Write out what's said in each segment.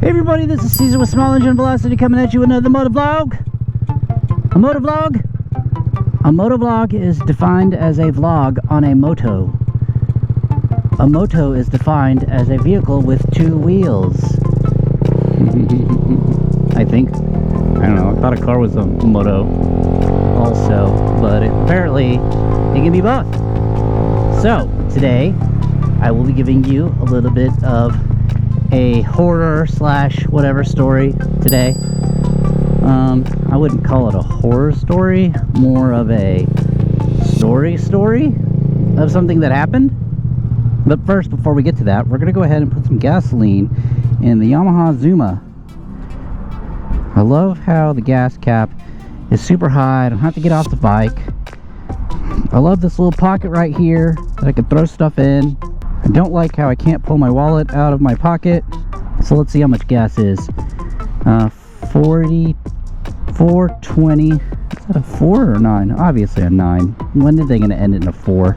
Hey everybody, this is Caesar with Small Engine Velocity coming at you with another motovlog. A motovlog? A motovlog is defined as a vlog on a moto. A moto is defined as a vehicle with two wheels. I think. I don't know, I thought a car was a moto also, but apparently it can be both. So, today I will be giving you a little bit of a horror slash whatever story today. I wouldn't call it a horror story, more of a story of something that happened. But first, before we get to that, we're going to go ahead and put some gasoline in the Yamaha Zuma. I love how the gas cap is super high. I don't have to get off the bike. I love this little pocket right here that I can throw stuff in. I don't like how I can't pull my wallet out of my pocket. So let's see how much gas is. 420. Is that a 4 or 9? Obviously a 9. When are they going to end it in a 4?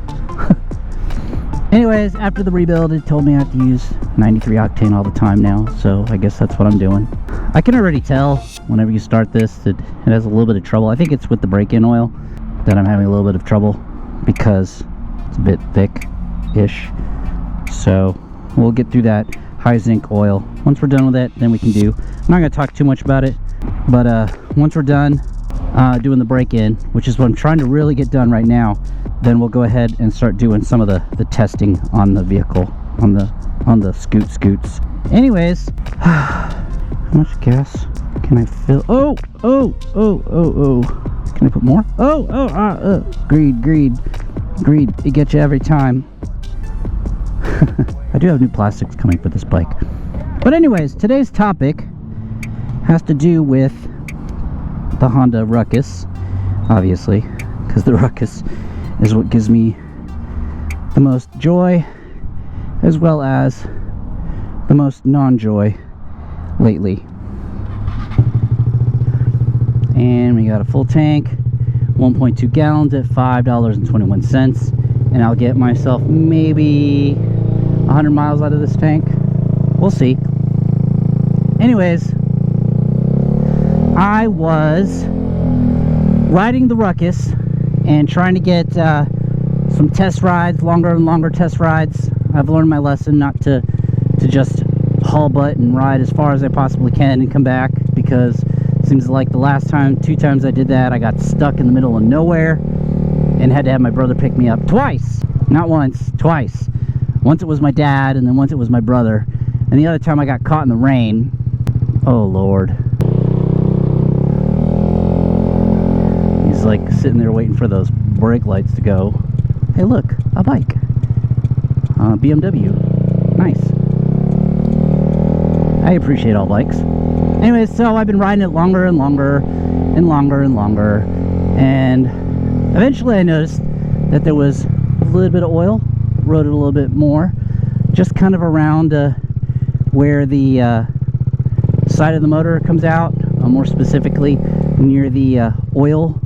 Anyways, after the rebuild, it told me I have to use 93 octane all the time now. So I guess that's what I'm doing. I can already tell whenever you start this that it has a little bit of trouble. I think it's with the break-in oil that I'm having a little bit of trouble because it's a bit thick-ish. So we'll get through that high zinc oil. Once we're done with it, then we can do, I'm not going to talk too much about it, but once we're done doing the break-in, which is what I'm trying to really get done right now, then we'll go ahead and start doing some of the testing on the vehicle, on the scoots. Anyways, how much gas can I fill? Oh, can I put more? Greed, it gets you every time. I do have new plastics coming for this bike. But anyways, today's topic has to do with the Honda Ruckus, obviously, because the Ruckus is what gives me the most joy as well as the most non-joy lately. And we got a full tank, 1.2 gallons at $5.21, and I'll get myself maybe 100 miles out of this tank. We'll see. Anyways, I was riding the Ruckus and trying to get some test rides, longer and longer test rides. I've learned my lesson not to just haul butt and ride as far as I possibly can and come back, because it seems like the last time, 2 times I did that, I got stuck in the middle of nowhere and had to have my brother pick me up twice. Not once, twice. Once it was my dad, and then once it was my brother. And the other time I got caught in the rain. Oh Lord. He's like sitting there waiting for those brake lights to go. Hey look, a bike. BMW. Nice. I appreciate all bikes. Anyways, so I've been riding it longer and longer and longer and longer. And eventually I noticed that there was a little bit of oil. Rode it a little bit more, just kind of around where the side of the motor comes out, more specifically near the oil,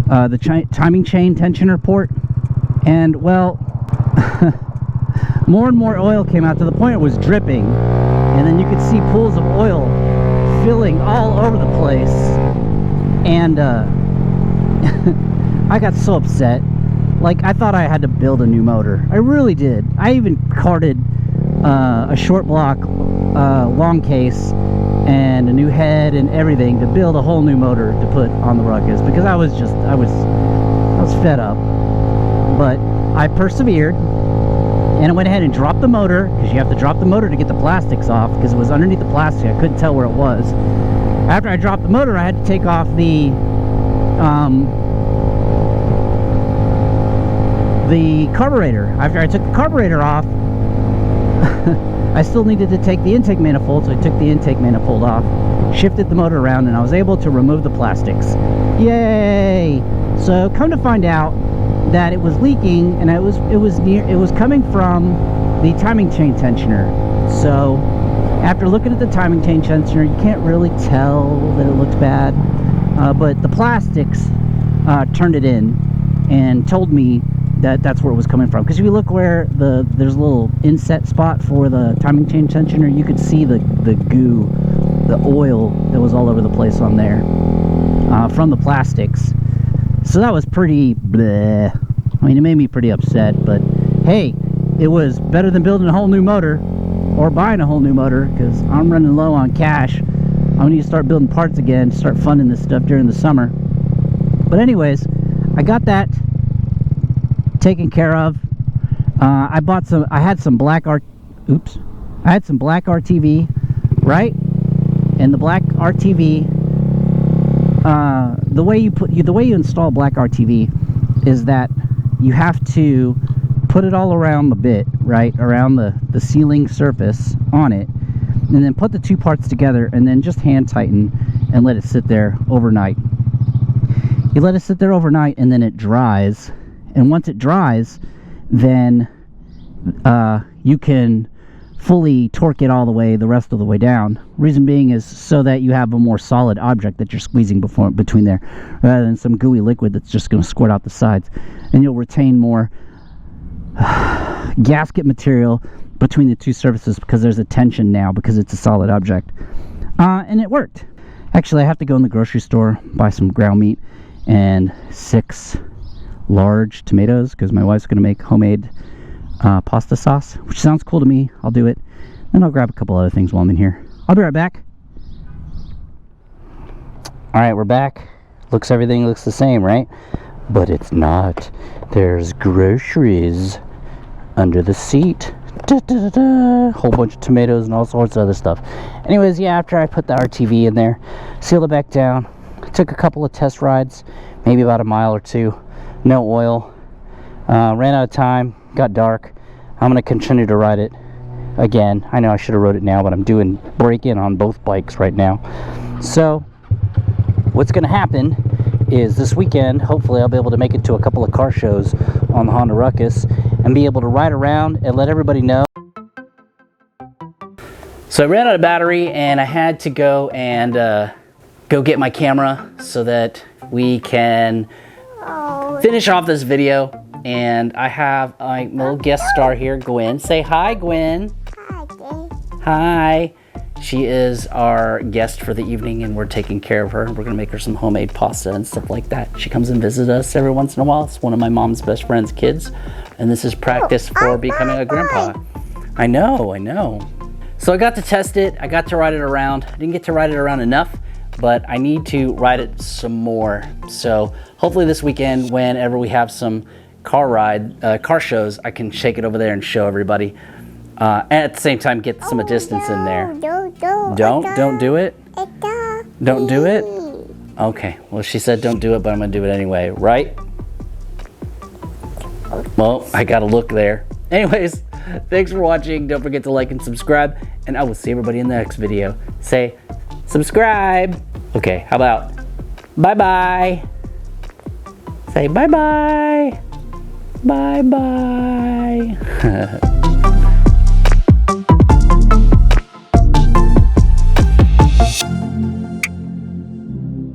the timing chain tensioner port. And well, more and more oil came out to the point it was dripping, and then you could see pools of oil filling all over the place. And I got so upset. Like, I thought I had to build a new motor. I really did. I even carted a short block long case and a new head and everything to build a whole new motor to put on the Ruckus, because I was fed up. But I persevered, and I went ahead and dropped the motor, because you have to drop the motor to get the plastics off, because it was underneath the plastic. I couldn't tell where it was. After I dropped the motor, I had to take off the carburetor. After I took the carburetor off, I still needed to take the intake manifold, so I took the intake manifold off, shifted the motor around, and I was able to remove the plastics. Yay! So come to find out that it was leaking, and it was coming from the timing chain tensioner. So after looking at the timing chain tensioner, you can't really tell that it looks bad, but the plastics turned it in and told me that's where it was coming from. Because if you look where there's a little inset spot for the timing chain tensioner, you could see the goo, the oil that was all over the place on there from the plastics. So that was pretty bleh. I mean, it made me pretty upset, but hey, it was better than building a whole new motor or buying a whole new motor, because I'm running low on cash. I'm gonna need to start building parts again, start funding this stuff during the summer. But anyways, I got that taken care of. I had some black RTV, right? And the black RTV, the way you install black RTV is that you have to put it all around the bit, right, around the sealing surface on it, and then put the two parts together, and then just hand tighten and let it sit there overnight. You let it sit there overnight, and then it dries, and once it dries, then you can fully torque it all the rest of the way down. Reason being is so that you have a more solid object that you're squeezing between there, rather than some gooey liquid that's just going to squirt out the sides, and you'll retain more gasket material between the two surfaces, because there's a tension now because it's a solid object. And it worked. Actually, I have to go in the grocery store, buy some ground meat and 6 large tomatoes, because my wife's going to make homemade pasta sauce, which sounds cool to me. I'll do it. Then I'll grab a couple other things while I'm in here. I'll be right back. Alright, we're back. Everything looks the same, right? But it's not. There's groceries under the seat. Whole bunch of tomatoes and all sorts of other stuff. Anyways, yeah, after I put the RTV in there, sealed it back down, took a couple of test rides, maybe about a mile or two. No oil. Ran out of time. Got dark. I'm going to continue to ride it again. I know I should have rode it now, but I'm doing break-in on both bikes right now. So what's going to happen is this weekend, hopefully I'll be able to make it to a couple of car shows on the Honda Ruckus and be able to ride around and let everybody know. So I ran out of battery, and I had to go and go get my camera so that we can finish off this video. And I have a little guest star here, Gwen. Say hi, Gwen. Hi, Gwen. Hi. She is our guest for the evening, and we're taking care of her. We're gonna make her some homemade pasta and stuff like that. She comes and visits us every once in a while. It's one of my mom's best friend's kids, and this is practice for becoming a grandpa. I know. So I got to test it. I got to ride it around. I didn't get to ride it around enough, but I need to ride it some more. So hopefully this weekend, whenever we have some car shows, I can shake it over there and show everybody. And at the same time, get some distance in there. Don't do it? Don't do it? Okay, well, she said don't do it, but I'm gonna do it anyway, right? Well, I gotta look there. Anyways, thanks for watching. Don't forget to like and subscribe, and I will see everybody in the next video. Say, subscribe. Okay, how about bye-bye? Say bye-bye. Bye-bye.